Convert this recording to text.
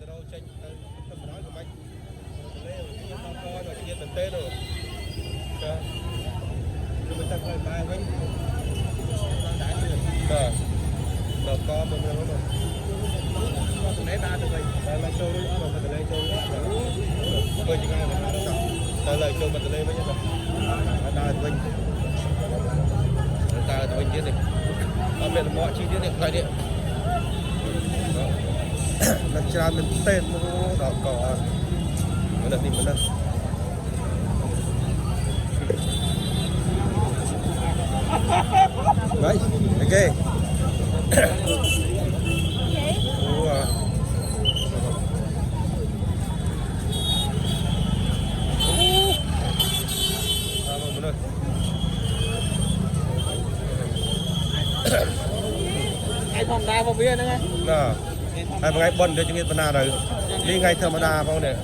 rau chanh tâm nói của anh coi rồi kia tận tê rồi mình tăng lên bài với đầu co mình rồi mà lấy ta tụi mình là show đi mà mình lên show tôi chỉ ngay là ta lời show mình lên với nhau ta tụi mình ta tụi mình chứ gì ở bên mọi chi tiết điện thoại điện nó tràn lên tên nó đỏ cỏ mình đặt đi mình đặt đấy ok ai phòng đa phòng bia nữa nghe hai ngày bận để cho người ta nào rồi đi ngày thơm đa phong này